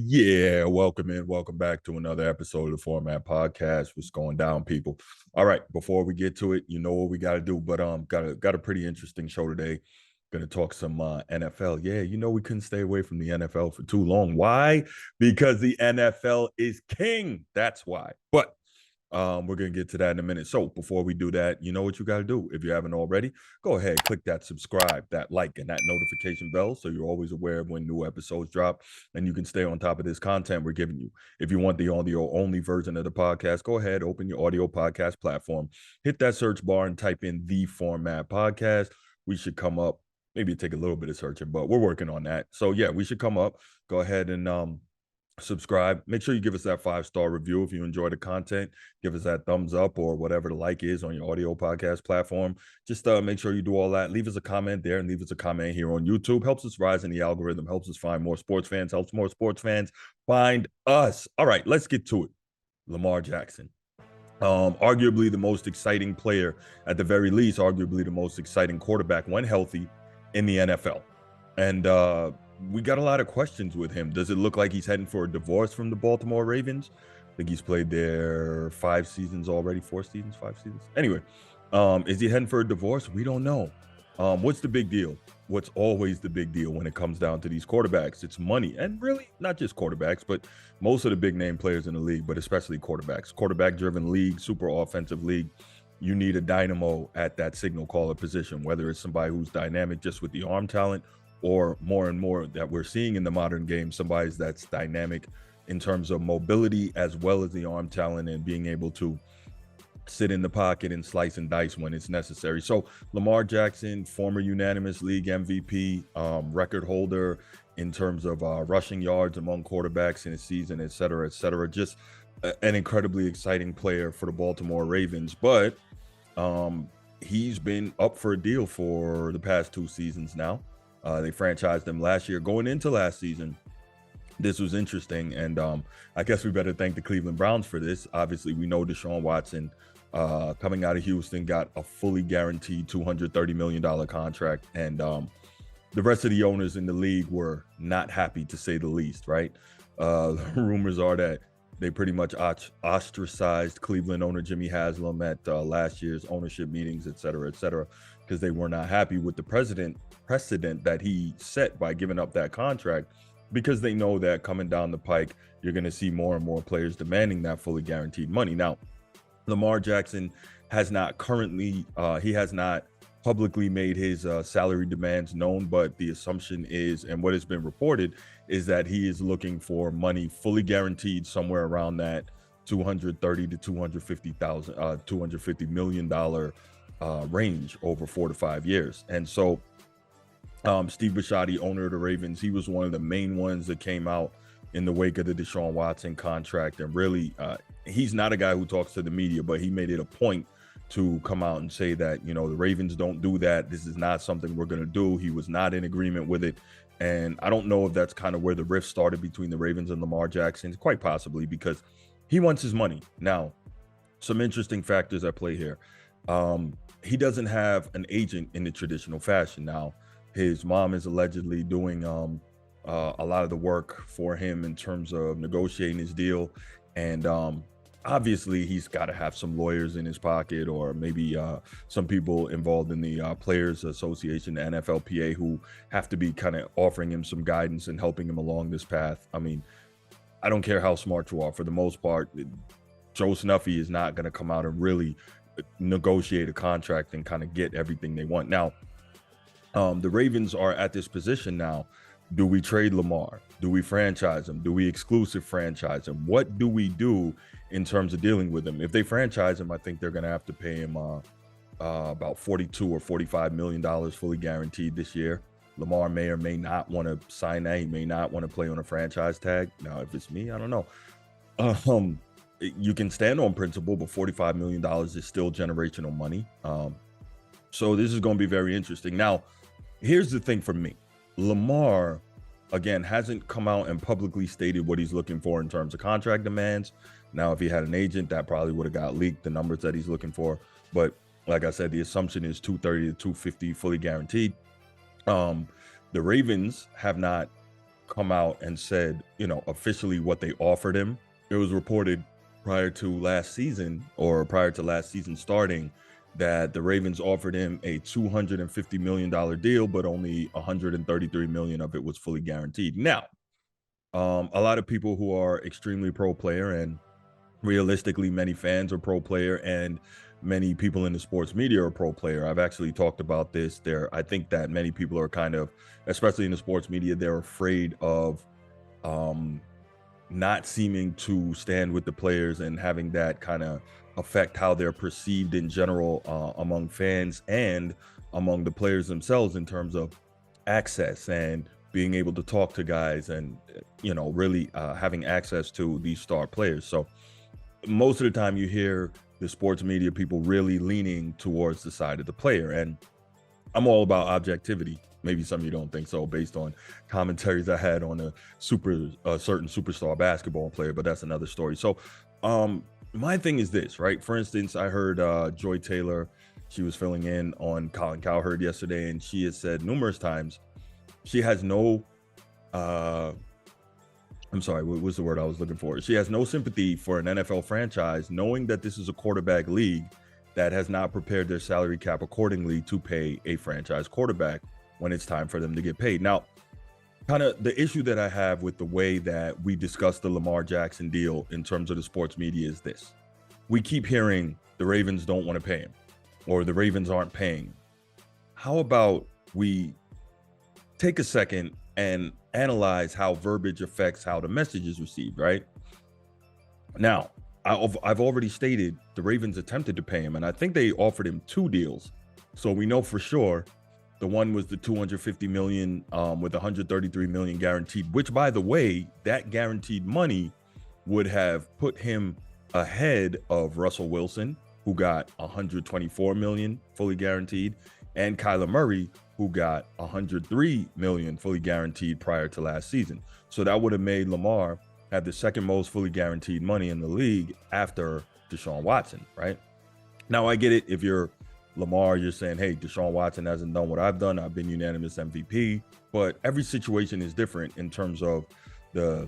Yeah, welcome in. Welcome back to another episode of the Format Podcast. What's going down, people? All right, before we get to it, you know what we got to do, but got a pretty interesting show today. Gonna talk some NFL. Yeah, you know we couldn't stay away from the NFL for too long. Why? Because the NFL is king. That's why. But we're going to get to that in a minute. So before we do that, you know what you got to do. If you haven't already, go ahead, click that subscribe, that like, and that notification bell so you're always aware of when new episodes drop and you can stay on top of this content we're giving you. If you want the audio only version of the podcast, go ahead, open your audio podcast platform, hit that search bar and type in the Format Podcast. We should come up. Maybe take a little bit of searching, but we're working on that. So yeah, we should come up. Go ahead and subscribe. Make sure you give us that 5-star review if you enjoy the content. Give us that thumbs up or whatever the like is on your audio podcast platform. Just make sure you do all that. Leave us a comment there and leave us a comment here on YouTube. Helps us rise in the algorithm, helps us find more sports fans, helps more sports fans find us. All right, let's get to it. Lamar Jackson. Arguably the most exciting player, at the very least, arguably the most exciting quarterback when healthy in the NFL. And we got a lot of questions with him. Does it look like he's heading for a divorce from the Baltimore Ravens? I think he's played there 5 seasons already, 4 seasons, 5 seasons. Anyway, is he heading for a divorce? We don't know. What's the big deal? What's always the big deal when it comes down to these quarterbacks? It's money. And really, not just quarterbacks, but most of the big name players in the league, but especially quarterbacks. Quarterback-driven league, super offensive league. You need a dynamo at that signal caller position, whether it's somebody who's dynamic just with the arm talent, or more and more that we're seeing in the modern game, somebody that's dynamic in terms of mobility as well as the arm talent and being able to sit in the pocket and slice and dice when it's necessary. So Lamar Jackson, former unanimous league MVP, record holder in terms of rushing yards among quarterbacks in a season, et cetera, et cetera. Just an incredibly exciting player for the Baltimore Ravens. But he's been up for a deal for the past 2 seasons now. They franchised him last year. Going into last season, this was interesting, and I guess we better thank the Cleveland Browns for this. Obviously, we know DeShaun Watson, coming out of Houston, got a fully guaranteed $230 million contract, and the rest of the owners in the league were not happy, to say the least, right? Rumors are that they pretty much ostracized Cleveland owner Jimmy Haslam at last year's ownership meetings, et cetera, because they were not happy with the precedent that he set by giving up that contract, because they know that coming down the pike, you're going to see more and more players demanding that fully guaranteed money. Now, Lamar Jackson has not currently, he has not publicly made his salary demands known, but the assumption is, and what has been reported, is that he is looking for money fully guaranteed somewhere around that $230 to $250 million range over 4 to 5 years. And so Steve Bisciotti, owner of the Ravens, he was one of the main ones that came out in the wake of the Deshaun Watson contract. And really, he's not a guy who talks to the media, but he made it a point to come out and say that, you know, the Ravens don't do that. This is not something we're going to do. He was not in agreement with it. And I don't know if that's kind of where the rift started between the Ravens and Lamar Jackson. Quite possibly, because he wants his money. Now, some interesting factors at play here. He doesn't have an agent in the traditional fashion. Now, his mom is allegedly doing a lot of the work for him in terms of negotiating his deal. And obviously, he's got to have some lawyers in his pocket, or maybe some people involved in the Players Association, the NFLPA, who have to be kind of offering him some guidance and helping him along this path. I mean, I don't care how smart you are. For the most part, Joe Snuffy is not going to come out and really negotiate a contract and kind of get everything they want. Now, the Ravens are at this position now. Do we trade Lamar? Do we franchise him? Do we exclusive franchise him? What do we do in terms of dealing with him? If they franchise him, I think they're going to have to pay him about $42 or $45 million fully guaranteed this year. Lamar may or may not want to sign that. He may not want to play on a franchise tag. Now, if it's me, I don't know. You can stand on principle, but $45 million is still generational money. So this is going to be very interesting. Now, here's the thing for me. Lamar, again, hasn't come out and publicly stated what he's looking for in terms of contract demands. Now, if he had an agent, that probably would have got leaked, the numbers that he's looking for. But like I said, the assumption is 230 to 250 fully guaranteed. The Ravens have not come out and said, officially what they offered him. It was reported prior to last season starting that the Ravens offered him a $250 million deal, but only $133 million of it was fully guaranteed. Now, a lot of people who are extremely pro player, and realistically, many fans are pro player, and many people in the sports media are pro player. I've actually talked about this. I think that many people are kind of, especially in the sports media, they're afraid of not seeming to stand with the players and having that kind of affect how they're perceived in general among fans and among the players themselves in terms of access and being able to talk to guys and, really having access to these star players. So most of the time you hear the sports media people really leaning towards the side of the player. And I'm all about objectivity. Maybe some of you don't think so based on commentaries I had on a certain superstar basketball player, but that's another story. So my thing is this, right? For instance, I heard Joy Taylor, she was filling in on Colin Cowherd yesterday, and she has said numerous times she has no I'm sorry, what was the word I was looking for? She has no sympathy for an NFL franchise knowing that this is a quarterback league that has not prepared their salary cap accordingly to pay a franchise quarterback when it's time for them to get paid. Now, kind of the issue that I have with the way that we discuss the Lamar Jackson deal in terms of the sports media is this. We keep hearing the Ravens don't want to pay him or the Ravens aren't paying. How about we take a second and analyze how verbiage affects how the message is received, right? Now, I've already stated the Ravens attempted to pay him, and I think they offered him 2 deals. So we know for sure the one was the $250 million with $133 million guaranteed, which, by the way, that guaranteed money would have put him ahead of Russell Wilson, who got $124 million fully guaranteed, and Kyler Murray, who got $103 million fully guaranteed prior to last season. So that would have made Lamar have the second most fully guaranteed money in the league after Deshaun Watson, right? Now, I get it. If you're Lamar, you're saying, hey, Deshaun Watson hasn't done what I've done. I've been unanimous MVP. But every situation is different in terms of the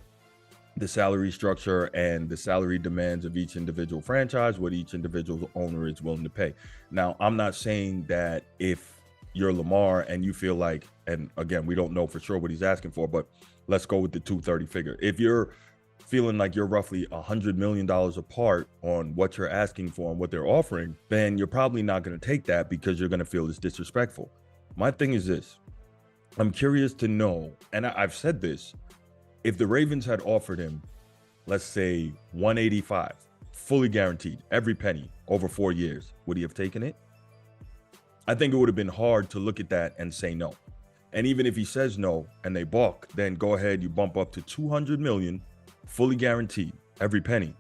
salary structure and the salary demands of each individual franchise, what each individual owner is willing to pay. Now, I'm not saying that if you're Lamar and you feel like, and again, we don't know for sure what he's asking for, but let's go with the 230 figure. If you're feeling like you're roughly $100 million apart on what you're asking for and what they're offering, then you're probably not going to take that because you're going to feel it's disrespectful. My thing is this. I'm curious to know, and I've said this, if the Ravens had offered him, let's say 185, fully guaranteed, every penny over 4 years, would he have taken it? I think it would have been hard to look at that and say no. And even if he says no and they balk, then go ahead, you bump up to $200 million, fully guaranteed, every penny.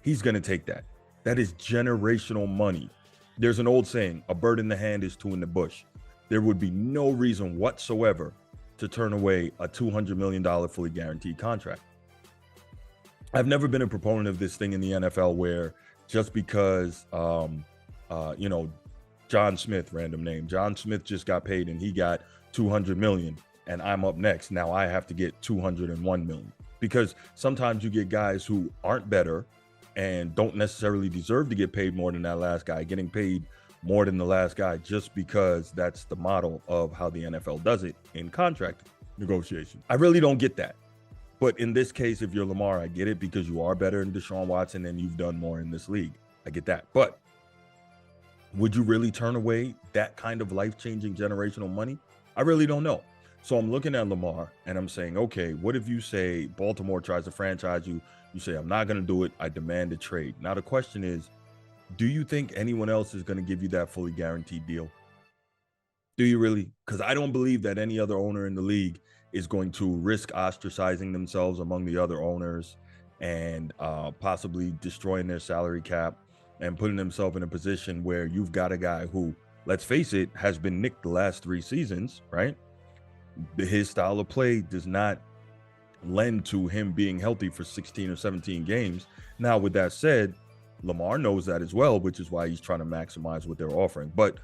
He's going to take that. That is generational money. There's an old saying, a bird in the hand is 2 in the bush. There would be no reason whatsoever to turn away a $200 million fully guaranteed contract. I've never been a proponent of this thing in the NFL where just because, John Smith, random name, John Smith just got paid and he got $200 million and I'm up next. Now I have to get $201 million, because sometimes you get guys who aren't better and don't necessarily deserve to get paid more than that last guy, getting paid more than the last guy just because that's the model of how the NFL does it in contract negotiation. I really don't get that. But in this case, if you're Lamar, I get it because you are better than Deshaun Watson and you've done more in this league. I get that. But would you really turn away that kind of life-changing generational money? I really don't know. So I'm looking at Lamar and I'm saying, okay, what if you say Baltimore tries to franchise you? You say, I'm not going to do it. I demand a trade. Now the question is, do you think anyone else is going to give you that fully guaranteed deal? Do you really? Because I don't believe that any other owner in the league is going to risk ostracizing themselves among the other owners and possibly destroying their salary cap and putting themselves in a position where you've got a guy who, let's face it, has been nicked the last 3 seasons, right? His style of play does not lend to him being healthy for 16 or 17 games. Now, with that said, Lamar knows that as well, which is why he's trying to maximize what they're offering. But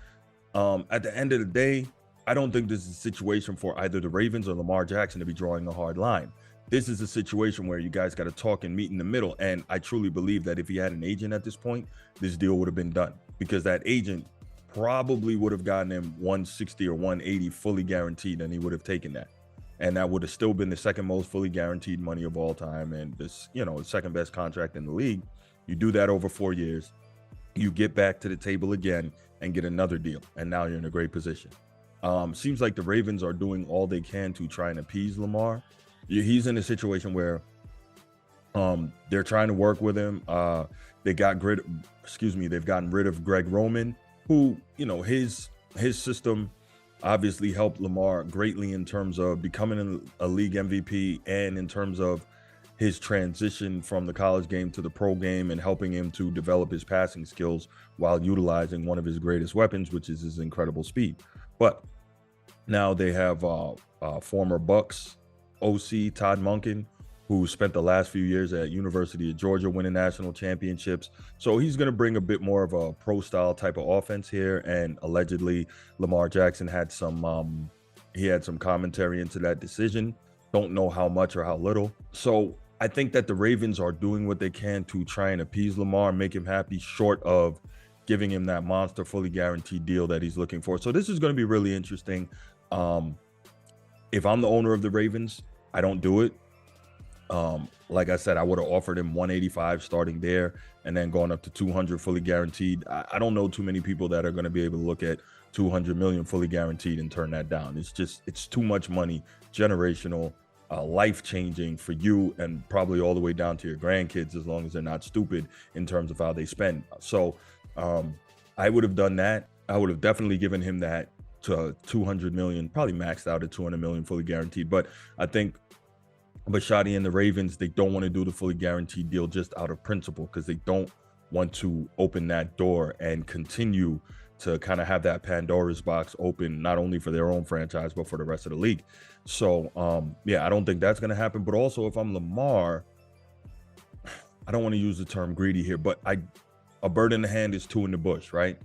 at the end of the day, I don't think this is a situation for either the Ravens or Lamar Jackson to be drawing a hard line. This is a situation where you guys got to talk and meet in the middle. And I truly believe that if he had an agent at this point, this deal would have been done, because that agent probably would have gotten him 160 or 180 fully guaranteed, and he would have taken that. And that would have still been the second most fully guaranteed money of all time. And this, the second best contract in the league. You do that over 4 years, you get back to the table again and get another deal. And now you're in a great position. Seems like the Ravens are doing all they can to try and appease Lamar. He's in a situation where they're trying to work with him. They've gotten rid of Greg Roman, who, his system obviously helped Lamar greatly in terms of becoming a league MVP and in terms of his transition from the college game to the pro game, and helping him to develop his passing skills while utilizing one of his greatest weapons, which is his incredible speed. But now they have former Bucks OC Todd Monken, who spent the last few years at University of Georgia winning national championships. So he's going to bring a bit more of a pro style type of offense here. And allegedly Lamar Jackson had some commentary into that decision. Don't know how much or how little. So I think that the Ravens are doing what they can to try and appease Lamar, make him happy, short of giving him that monster fully guaranteed deal that he's looking for. So this is going to be really interesting. If I'm the owner of the Ravens, I don't do it. Like I said, I would have offered him 185 starting there and then going up to 200 fully guaranteed. I don't know too many people that are going to be able to look at 200 million fully guaranteed and turn that down. It's too much money, generational, life-changing for you, and probably all the way down to your grandkids, as long as they're not stupid in terms of how they spend. So I would have done that. I would have definitely given him that to 200 million, probably maxed out at 200 million fully guaranteed. But I think Bisciotti and the Ravens, they don't want to do the fully guaranteed deal just out of principle, because they don't want to open that door and continue to kind of have that Pandora's box open, not only for their own franchise, but for the rest of the league. So, I don't think that's going to happen. But also, if I'm Lamar, I don't want to use the term greedy here, but a bird in the hand is two in the bush, right?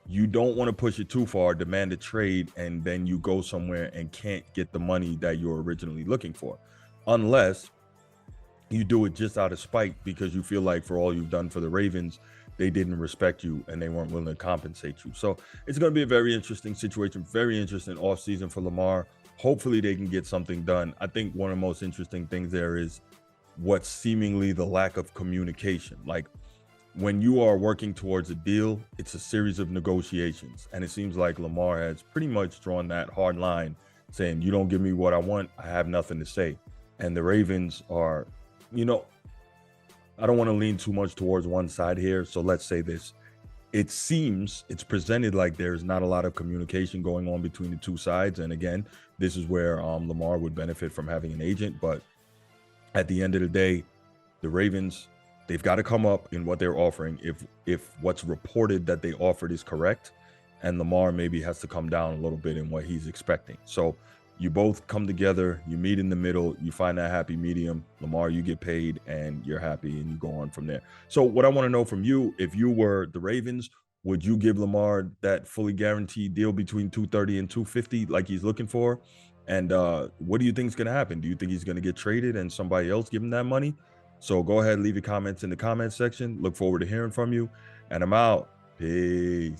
You don't want to push it too far, demand a trade, and then you go somewhere and can't get the money that you're originally looking for. Unless you do it just out of spite, because you feel like for all you've done for the Ravens, they didn't respect you and they weren't willing to compensate you. So it's going to be a very interesting situation, very interesting offseason for Lamar. Hopefully they can get something done. I think one of the most interesting things there is what's seemingly the lack of communication. Like, when you are working towards a deal, it's a series of negotiations. And it seems like Lamar has pretty much drawn that hard line, saying, you don't give me what I want, I have nothing to say. And the Ravens are, I don't want to lean too much towards one side here. So let's say this. It seems it's presented like there's not a lot of communication going on between the two sides. And again, this is where Lamar would benefit from having an agent. But at the end of the day, the Ravens, they've got to come up in what they're offering if what's reported that they offered is correct. And Lamar maybe has to come down a little bit in what he's expecting. So you both come together, you meet in the middle, you find that happy medium. Lamar, you get paid and you're happy, and you go on from there. So what I want to know from you, if you were the Ravens, would you give Lamar that fully guaranteed deal between 230 and 250 like he's looking for? And what do you think is going to happen? Do you think he's going to get traded and somebody else give him that money? So go ahead, leave your comments in the comment section. Look forward to hearing from you. And I'm out. Peace.